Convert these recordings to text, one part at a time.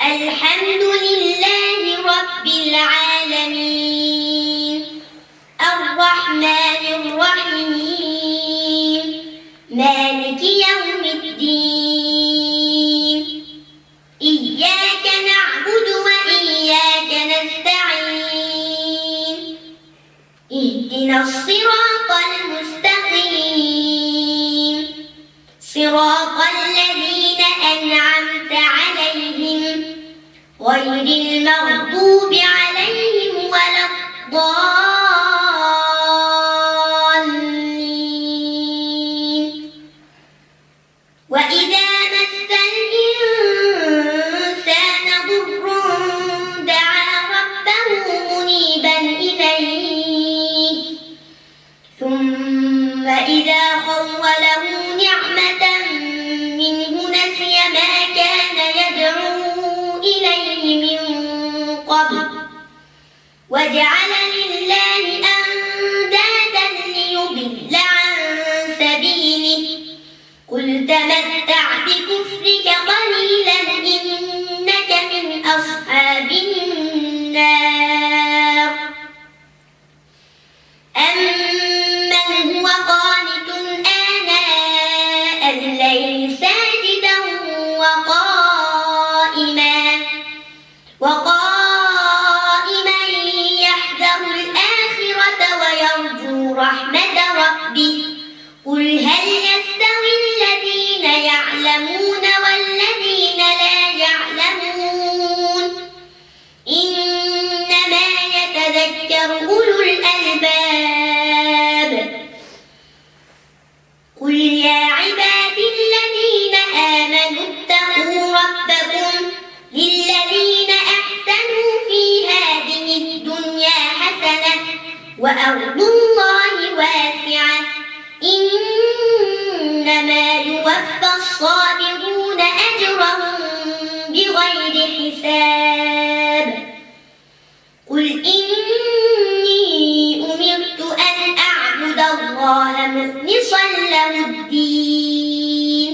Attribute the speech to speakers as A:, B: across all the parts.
A: الحمد لله رب العالمين الرحمن الرحيم مالك يوم الدين إياك نعبد وإياك نستعين اهدنا الصراط المستقيم صراط الذين أنعمت عليهم غير المغضوب عليهم ولا الضالين وإذا مس الإنسان ضر دعا ربه منيبا إليه ثم إذا خوله نعمة منه نسي ما كان يدعو إليه من قبل وجعل لله أندادا ليضل عن سبيله قل تمتع بكفرك قليلا إنك من أصحاب النار أمن هو قانت آناء الليل ساجدا وقائما يحذر الآخرة ويرجو رحمة ربه قل هل يستوي الذين يعلمون والذين لا يعلمون إنما يتذكر أولو الألباب قل يا عبادي الذين آمنوا اتقوا ربكم للذين أحسنوا في هذه الدنيا حسنة وأرض الله واسعة إنما يوفى الصابرون أجرهم بغير حساب قل إني أمرت أن أعبد الله مخلصا له الدين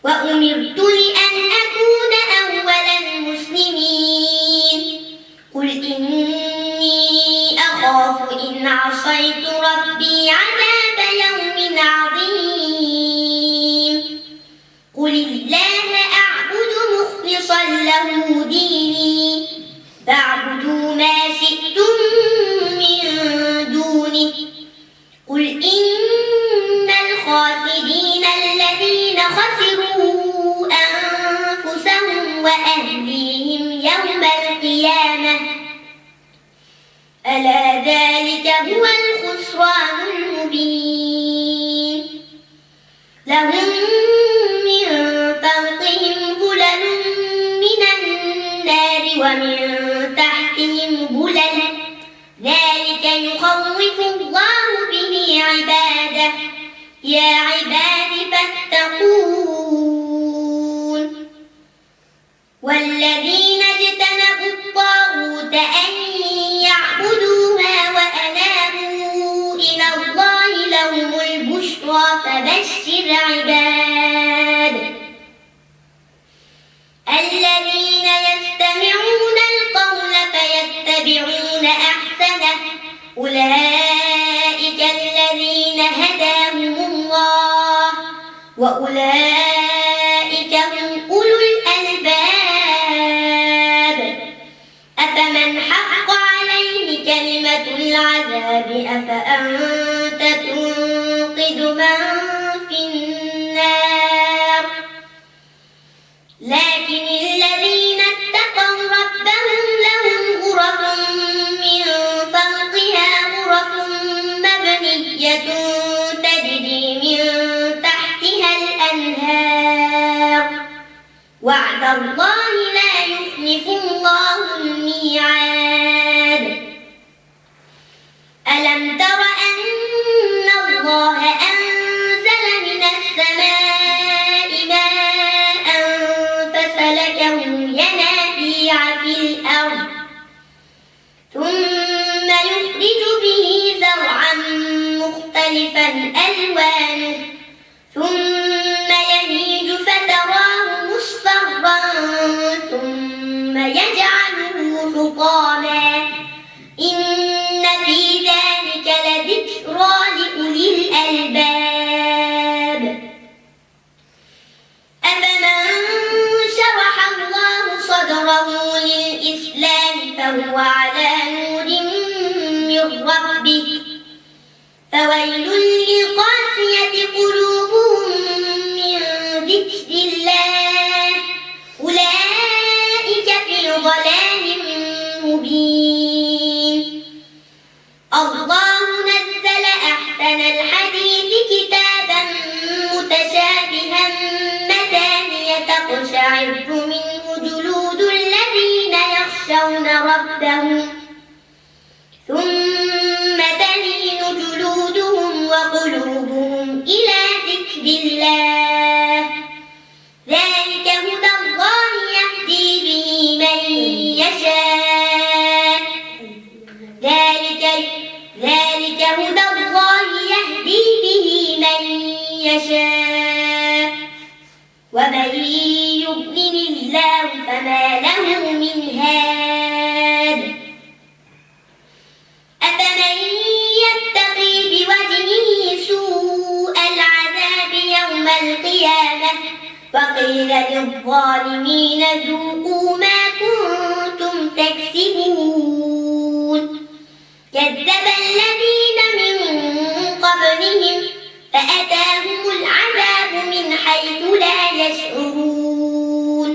A: وأمرت لأن أكون أول المسلمين قل إني أخاف إن عصيت ربي عذاب يوم عظيم قل الله أعبد مخلصا له ديني فاعبدوا ما شئتم من دونه قل إن الخاسرين الذين خسروا أنفسهم وأهليهم يوم القيامة ألا ذلك هو الخسران المبين لهم من فوقهم ظلل من النار ومن تحتهم ظلل ذلك يخوف الله به عباده يا عباد فاتقون والذين اجتنبوا الطاغوت أن يعبدوها وأنابوا إلى الله لهم البشرى فبشر عباد الذين يستمعون القول فيتبعون أحسنه أولئك الذين هداهم الله وأولئك هم أولو الألباب أفمن حق عليه كلمة العذاب أفأنت تنقذ من في النار لكن الذين اتقوا ربهم لهم غرف من فوقها غرف مبنية تجري من تحتها الأنهار وعد الله لا يخلف الله الميعاد ألم تر أن الله أنزل من السماء ماء فسلكه ينابيع في الأرض ثم يخرج به زرعا مختلفا ألوانه ثم يهيج فتراه مصفرا وهو على نور من ربه فويل للقاسية قلوبهم من ذكر الله أولئك في ضلال مبين الله نزل أحسن الحديث كتابا متشابها مثانية تقشعر منه جلود الذين يخشون ربهم ثم تلين جلودهم وقلوبهم إلى ذكر الله ذلك هدى الله يهدي به من يشاء ذلك هدى الله يهدي به من يشاء ومن يضلل الله فما له من هاد أفمن يتقي بوجهه سوء العذاب يوم القيامة وقيل للظالمين ذوقوا ما كنتم تكسبون كذب الذين من قبلهم فأتاهم العذاب من حيث لا يشعرون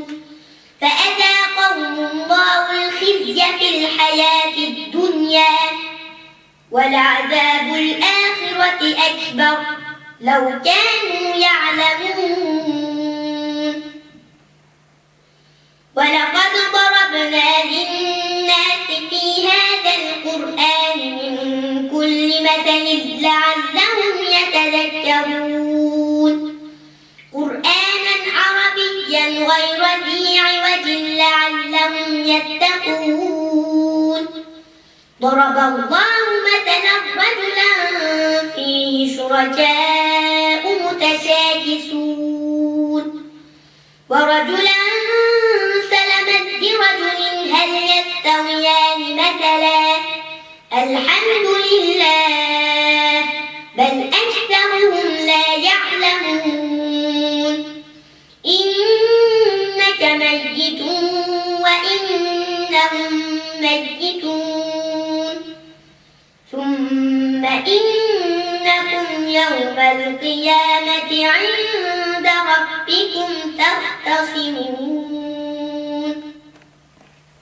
A: فأذاقهم الله الخزي في الحياة الدنيا ولعذاب الآخرة أكبر لو كانوا يعلمون ولقد ضربنا للناس في هذا القرآن من كل مثل لعلهم يتذكرون قرآنا عربيا غير ذي عوج لعلهم يتقون ضرب الله مثلا رجلا فيه شركاء متشاكسون ورجلا سلما لرجل هل يستويان مثلا الحمد لله بل أكثرهم لا يعلمون إنك ميت وإنهم ميتون ثم إنكم يوم القيامة عند ربكم تختصمون